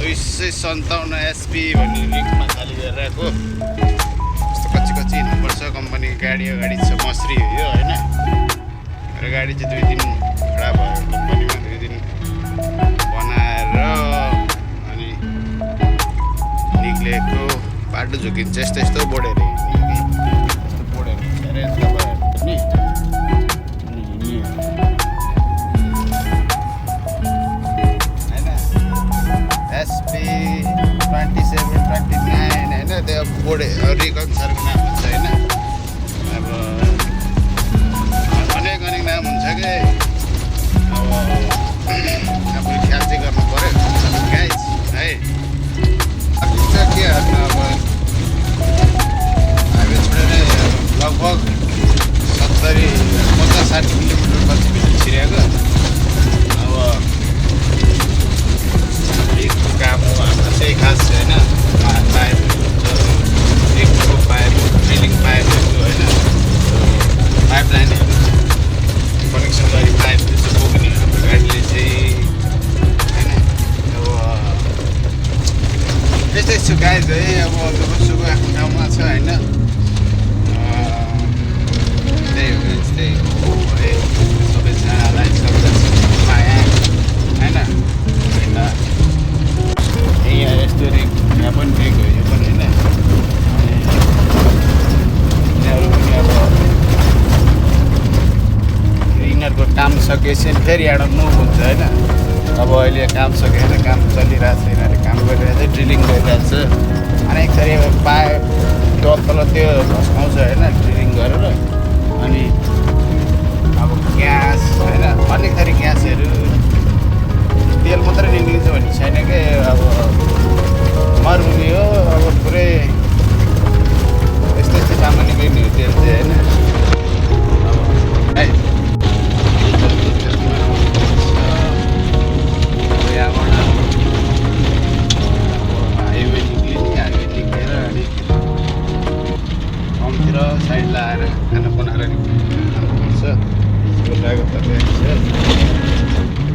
257 SP भन्ने रिङमा खाली गरेर आएको। यस्तो कच्ची कच्ची हिँड्नुपर्छ। कम्पनीको गाडी अगाडि छ मसरी हो यो होइन। र गाडी चाहिँ 2 दिन खडा भयो कम्पनीमा। 2 दिन बनाएर अनि निक्लेको बाटो झुकिन्छ। यस्तो यस्तो बोडेर हिँड्ने कि यस्तो बोडेर अरे तपाईँहरू पनि एसपी 27, 29 होइन त्यो बोर्ड रिकन्सरको नाम हुन्छ होइन। अब अनेक अनेक नाम हुन्छ कि अब आफूले ख्याल चाहिँ गर्नु पऱ्यो गाइज है। अब के गर्नु अब हाइवे छोडेर लगभग 50-60 किलोमिटर पछि छिरेको। अब काम हो हाम्रो चाहिँ खास होइन। पाइपहरू हुन्छ एकको पाइप ड्रिलिङ पाइपहरू होइन पाइप लाइनहरू कनेक्सन गरी पाइपहरू चाहिँ बोक्ने हाम्रो गाडीले चाहिँ होइन। अब यस्तै छु गाइज है। अब सुको आफ्नो ठाउँमा छ होइन। त्यही हो त्यही हो है। सबैजनालाई माया होइन। यहाँ यस्तो रिक यहाँ पनि रिक हो यो पनि होइन। अनि यिनीहरू पनि अब यिनीहरूको काम सकेपछि फेरि एउटा मुभ हुन्छ होइन। अब अहिले काम सकेन काम चलिरहेको छ। यिनीहरूले काम गरिरहेको छ ड्रिलिङ गरिरहेको छ। अनेक थरी पाइप तल त्यो भस्काउँछ होइन ड्रिलिङ गरेर। अनि अब ग्यास होइन अनेक थरी ग्यासहरू तेल मात्रै निस्किन्छ भन्ने छैन कि। अब मरुभूमि हो अब पुरै यस्तो सामान निक्लिने हो तेल चाहिँ होइन। अब है यहाँबाट हाइवे निक्लिने हाइवे निक्लेर अलिक ठाउँतिर साइड लगाएर खाना बनाएर खानुपर्छ। बेलुकाको तयारी छ।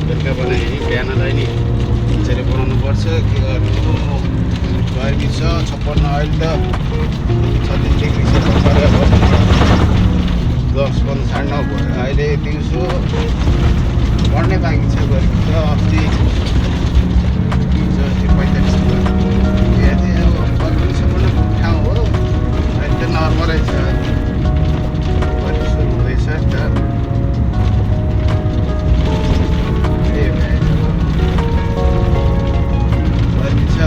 बेलुका बनायो बिहानलाई नि त्यसरी बनाउनु पर्छ। के गर्नु गर्मी छ 56 अहिले त 36 डिग्री छ। 10-15 भयो अहिले दिउँसो बढ्नै बाँकी छ। गर्मी छ अस्ति 45 भयो। यहाँ चाहिँ अब गर्मीसम्म ठाउँ हो। अहिले त नर्मलै छ। गर्मी सुरु हुँदैछ नि त।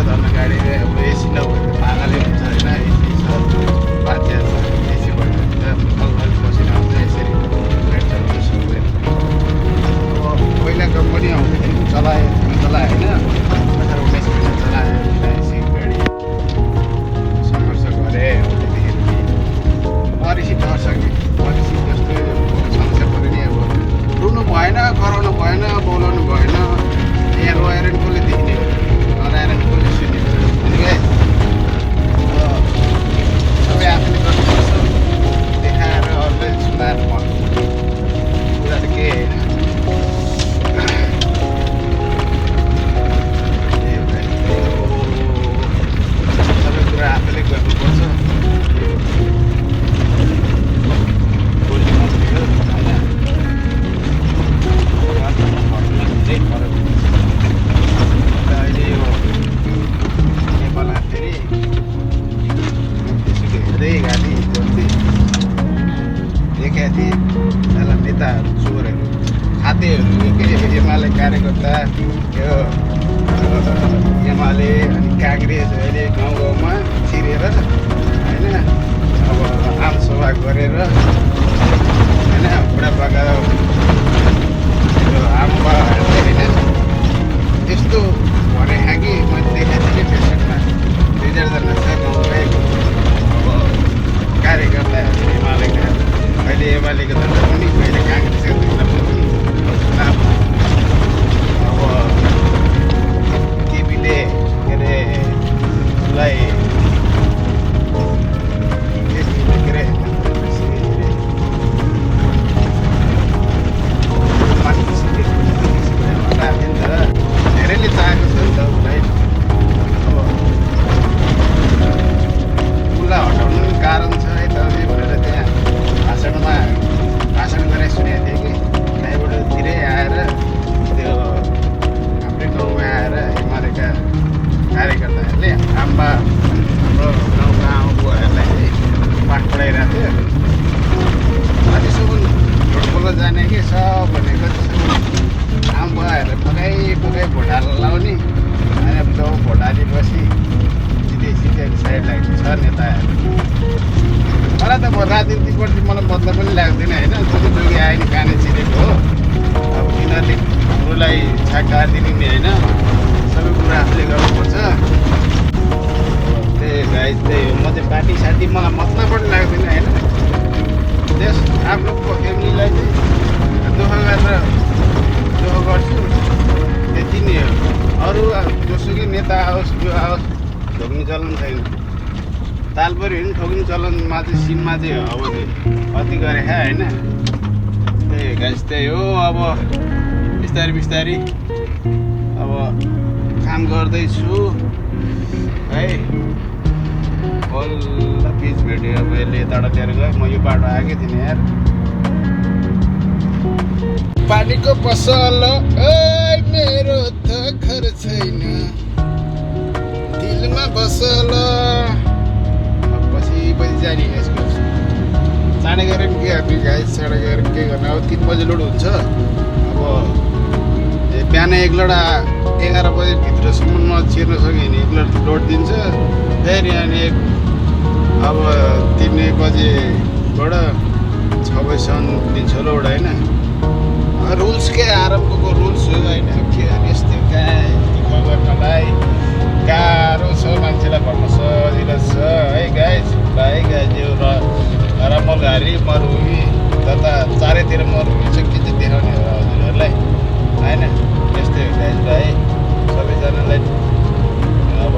धर्म गाडी अब एसी नभएको पागलै हुन्छ होइन। एसी छ बाध्य छ एसी भयो भने त अलिक पसिना आउँछ। यसरी गाडी चलाउनु सक्दैन। अब पहिला कम्पनी आउँदाखेरि चलायो होइन 18-19 महिना चलायो एसी गाडी सङ्घर्ष गरेँ। त्यतिखेर परिसी डर्छ कि परिसी जस्तो समस्या पऱ्यो नि। अब रुनु भएन कराउनु भएन बोलाउनु भएन। यहाँ रोएर नि कसले देखिने हो लगाएर कसले सुन्ने हो। सबै आफूले गर्नुपर्छ देखाएर अरूले सुनाएर भन्नु कुरा त केही होइन। सबै कुरा आफूले गर्नुपर्छ। बोल्ने मान्छे हो होइन। चाहिँ फरक अहिले यो नेपालमा फेरि त्यसको हेर्दै गाडी गर्थेँ देखेको थिएँ। त्यसलाई नेताहरू चोरहरू खातेहरू के एमाले कार्यकर्ता यो एमाले अनि काङ्ग्रेस अहिले गाउँ गाउँमा छिरेर होइन। अब आमसभा गरेर होइन बुढापाका आमाबाहरूले होइन यस्तो भने कि मैले देखाएको थिएँ फेसबुकमा 2000जना छ गाउँकै अब कार्यकर्ताहरू एमालेका। अहिले एमालेको दलमा पनि कहिले काङ्ग्रेसको दलमा पनि चुनाव अब केपीले के अरे उसलाई के अरे भएपछि सिधै साइड लाग्छ नेताहरू। मलाई त राजनीतिप्रति मलाई मतलब पनि लाग्दैन होइन। जोगी आयो नि काने चिरेको हो। अब यिनीहरूले हाम्रोलाई छाक काटिदिने नि होइन, सबै कुरा आफूले गर्नुपर्छ। त्यही गाइस त्यही हो। म चाहिँ पार्टी साथी मलाई मतलब पनि लाग्दैन होइन। त्यस आफ्नो फ्यामिलीलाई चाहिँ दुःख गरेर दुःख गर्छु, त्यति नै हो। अरू जोसुकै नेता आओस् जो आओस् ढोग्ने चलन छैन। तालपरि पनि ठोक्ने चलनमा चाहिँ सिनमा चाहिँ अब अति गरे होइन। त्यही गाइस त्यही हो। अब बिस्तारै बिस्तारै अब काम गर्दैछु है। बल्ल पिच भेट्यो। अब यसले यताबाट लिएर गयो, म यो बाटो आएकै थिइनँ यार। पानीको पसल मेरो त घर छैन, दिलमा बसल। पछि जाने यसको चाँडै गएर पनि के गर्ने गाइस, चाँडै गएर के गर्ने। अब 3 बजे लोड हुन्छ। अब बिहान एक लोड 11 बजेभित्रसम्ममा छिर्न सक्यो भने एक लोड दिन्छ। फेरि अनि अब 3 बजेबाट 6 बजीसम्म दिन्छ लोड होइन। रुल्सकै आरम्भको रुल्स हो होइन। के यस्तो दुःख गर्नलाई गाह्रो छ, मान्छेलाई भन्न सजिलो छ है गाइस। भाइ गाइस यो रमलघारी मरुभूमि तथा चारैतिर मरुभूमि छ, के चाहिँ देखाउने हो हजुरहरूलाई होइन। यस्तै हो गाइस भाइ। सबैजनालाई अब